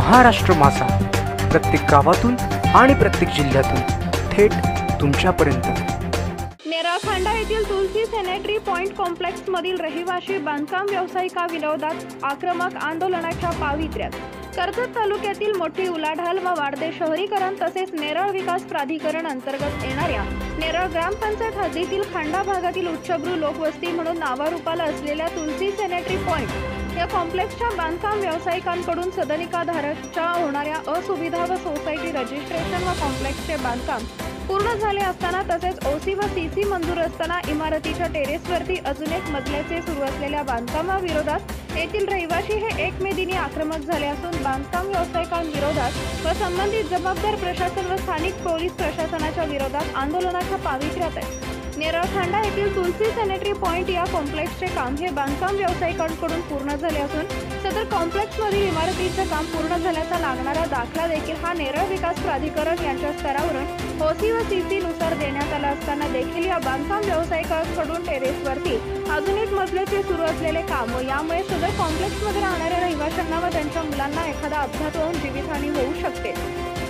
महाराष्ट्र माझा, प्रत्येक गावातून आणि प्रत्येक जिल्ह्यातून थेट तुमच्यापर्यंत। नेरळखांडा येथील तुलसी सॅनिटरी पॉइंट कॉम्प्लेक्स मधील रहिवासी बांधकाम व्यावसायिकाविरोधात आक्रमक आंदोलनाच्या पावित्र्यात कर्जत तालुक्यातील मोठी उलाढाल व वाढते शहरीकरण तसेच नेरळ विकास प्राधिकरण अंतर्गत येणाऱ्या नेरळ ग्रामपंचायत हद्दीतील खांडा भागातील उच्चभ्रू लोकवस्ती म्हणून नावारूपाला असलेल्या तुलसी सॅनिटरी पॉइंट या कॉम्प्लेक्सच्या बांधकाम व्यावसायिकांकडून सदनिकाधारकच्या होणाऱ्या असुविधा व सोसायटी रजिस्ट्रेशन व कॉम्प्लेक्सचे बांधकाम पूर्ण झाले असताना तसेच ओसी व सीसी मंजूर असताना इमारतीच्या टेरेसवरती अजून एक मजल्याचे सुरू असलेल्या बांधकामाविरोधात येथील रहिवासी हे 1 मे दिनी आक्रमक झाले असून बांधकाम व्यावसायिकांविरोधात व संबंधित जबाबदार प्रशासन व स्थानिक पोलीस प्रशासनाच्या विरोधात आंदोलनाच्या पावित्र्यात आहे। नेरळखांडा येथील तुलसी सॅनिटरी पॉइंट या कॉम्प्लेक्सचे काम हे बांधकाम व्यावसायिकांकडून पूर्ण झाले असून सदर कॉम्प्लेक्समधील इमारतीचे काम पूर्ण झाल्याचा लागणारा दाखला देखील हा नेरळ विकास प्राधिकरण यांच्या स्तरावरून ओसी व सीसी नुसार देण्यात आला असताना देखील या बांधकाम व्यावसायिकांकडून टेरेसवरती अजून एक मजल्याचे सुरू असलेले काम व यामुळे सदर कॉम्प्लेक्समध्ये राहणाऱ्या रहिवाशांना व त्यांच्या मुलांना एखादा अपघात होऊन जीवितहानी होऊ शकते।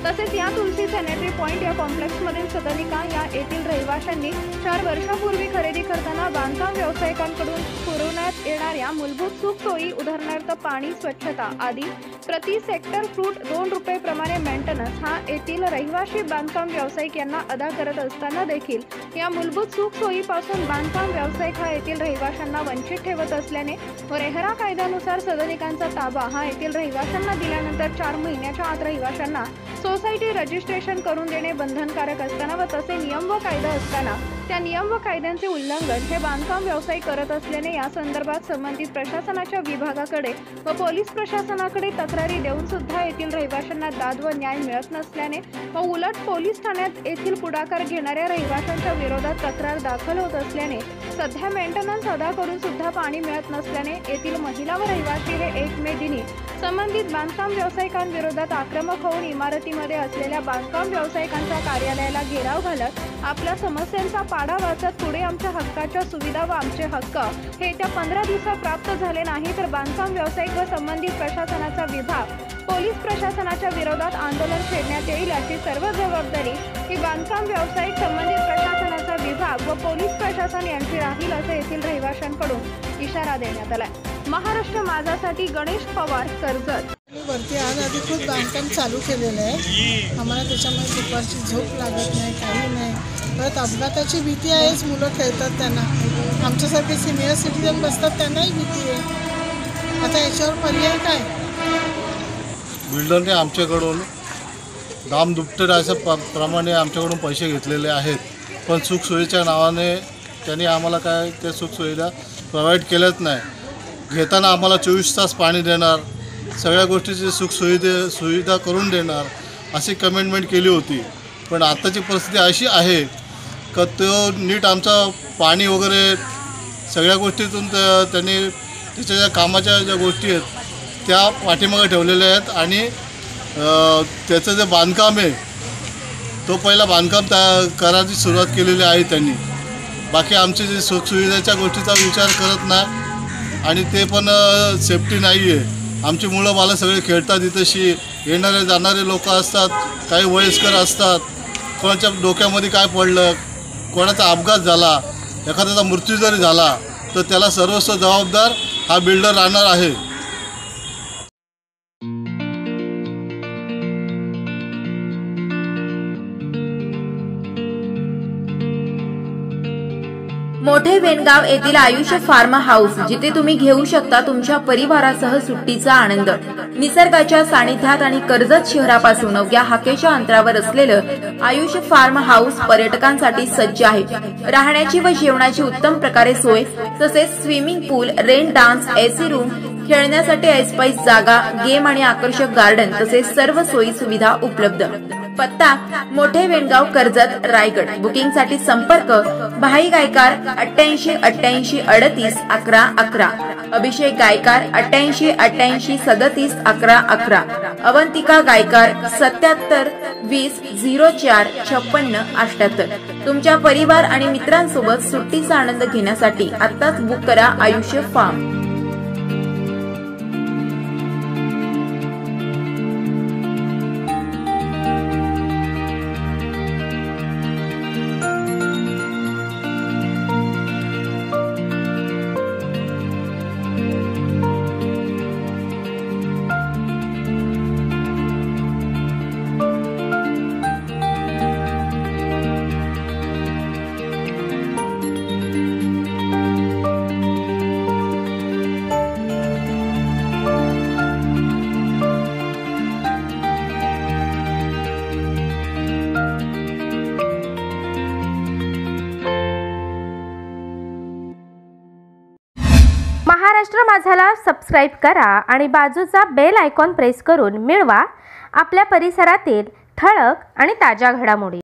तसेच या तुलसी सॅनिटरी पॉइंट या कॉम्प्लेक्समधील सदनिका या येथील रहिवाशांनी 4 वर्षापूर्वी खरेदी करताना बांधकाम व्यावसायिकांकडून पुरवण्यात येणाऱ्या मूलभूत सुख सोयी उदाहरणार्थ पाणी, स्वच्छता आदी प्रति सेक्टर फूट 2 रुपये प्रमाणे मेंटेनन्स हा येथील रहिवासी बांधकाम व्यावसायिक यांना अदा करत असताना देखील या मूलभूत सुख सोयीपासून बांधकाम व्यावसायिक हा येथील रहिवाशांना वंचित ठेवत असल्याने व रेहरा कायद्यानुसार सदनिकांचा ताबा हा येथील रहिवाशांना दिल्यानंतर 4 महिन्याच्या आत रहिवाशांना सोसायटी रजिस्ट्रेशन करून देणे बंधनकारक असताना व तसे नियम व कायदा असताना त्या नियम व कायद्यांचे उल्लंघन हे बांधकाम व्यावसायिक करत असल्याने या संदर्भात संबंधित प्रशासनाच्या विभागाकडे व पोलीस प्रशासनाकडे तक्रारी देऊन सुद्धा येथील रहिवाशांना दाद व न्याय मिळत नसल्याने व उलट पोलीस ठाण्यात येथील पुढाकार घेणाऱ्या रहिवाशांच्या विरोधात तक्रार दाखल होत असल्याने सध्या मेंटेनन्स अदा करून सुद्धा पाणी मिळत नसल्याने येथील महिला व रहिवासी हे 1 मे दिनी संबंधित बांधकाम व्यावसायिकांविरोधात आक्रमक होऊन इमारतीमध्ये असलेल्या बांधकाम व्यावसायिकांच्या कार्यालयाला घेराव घालत आपल्या समस्यांचा पाडा वाचत पुढे आमच्या हक्काच्या सुविधा व आमचे हक्क हे येत्या 15 दिवसात प्राप्त झाले नाही तर बांधकाम व्यावसायिक व संबंधित प्रशासनाचा विभाग पोलीस प्रशासनाच्या विरोधात आंदोलन छेडण्यात येईल याची सर्व जबाबदारी ही बांधकाम व्यावसायिक संबंधित प्रशासनाचा विभाग व पोलीस प्रशासन यांची राहील असे येथील रहिवाशांकडून इशारा देण्यात आलाय। महाराष्ट्र माझासाठी गणेश पवार, कर्जत। वरती आज अधिकृत बांधकाम चालू केलेलं आहे। आम्हाला त्याच्यामुळे दुपारची झोप लागत नाही, काही नाही। परत अपघाताची भीती आहेच, मुलं खेळतात त्यांना, आमच्यासारखे सिनियर सिटीजन बसतात त्यांनाही भीती आहे। आता याच्यावर पर्याय काय? बिल्डरने आमच्याकडून दामदुपटे अशा प्रमाणे आमच्याकडून पैसे घेतलेले आहेत, पण सुखसोयीच्या नावाने त्यांनी आम्हाला काय त्या सुखसोयीला प्रोव्हाइड केलंच नाही। घेताना आम्हाला 24 तास पाणी देणार, सगळ्या गोष्टीची सुविधा करून देणार अशी कमिटमेंट केली होती। पण आत्ताची परिस्थिती अशी आहे का तो नीट आमचा पाणी वगैरे सगळ्या गोष्टीतून त्यांनी त्याच्या ज्या कामाच्या ज्या गोष्टी आहेत त्या पाठीमागे ठेवलेल्या आहेत आणि त्याचं जे बांधकाम आहे तो पहिला बांधकाम करायची सुरुवात केलेली आहे त्यांनी। बाकी आमची जी सुखसुविधाच्या गोष्टीचा विचार करत नाही आणि ते पण सेफ्टी नाही आहे। आमची मुलं बालं सगळे खेळतात, इथंशी येणारे जाणारे लोक असतात, काही वयस्कर असतात, कोणाच्या डोक्यामध्ये काय पडलं, कोणाचा अपघात झाला, एखाद्याचा मृत्यू जरी झाला तर त्याला सर्वस्व जबाबदार हा बिल्डर राहणार आहे। मोठे वेणगाव येथील आयुष्य फार्म हाऊस, जिथे तुम्ही घेऊ शकता तुमच्या परिवारासह सुट्टीचा आनंद। निसर्गाच्या सानिध्यात आणि कर्जत शहरापासून अवघ्या हाकेच्या अंतरावर असलेलं आयुष्य फार्म हाऊस पर्यटकांसाठी सज्ज आहे। राहण्याची व जेवणाची उत्तम प्रकारे सोय, तसेच स्विमिंग पूल, रेन डान्स, एसी रूम, खेळण्यासाठी ऐसपैस जागा, गेम आणि आकर्षक गार्डन तसेच सर्व सोयी सुविधा उपलब्ध। पत्ता मोठे वेणगाव, कर्जत, रायगड। बुकिंग साठी संपर्क भाई गायकार 88 88 38 11 11, अभिषेक गायकार 88 88 37 11 11, अवंतिका गायकार 77 20 04 56 78। तुमच्या परिवार आणि मित्रांसोबत सुट्टीचा आनंद घेण्यासाठी आत्ताच बुक करा आयुष्य फार्म। माझाला सबस्क्राईब करा आणि बाजूचा बेल आयकॉन प्रेस करून मिळवा आपल्या परिसरातील ठळक आणि ताज्या घडामोडी।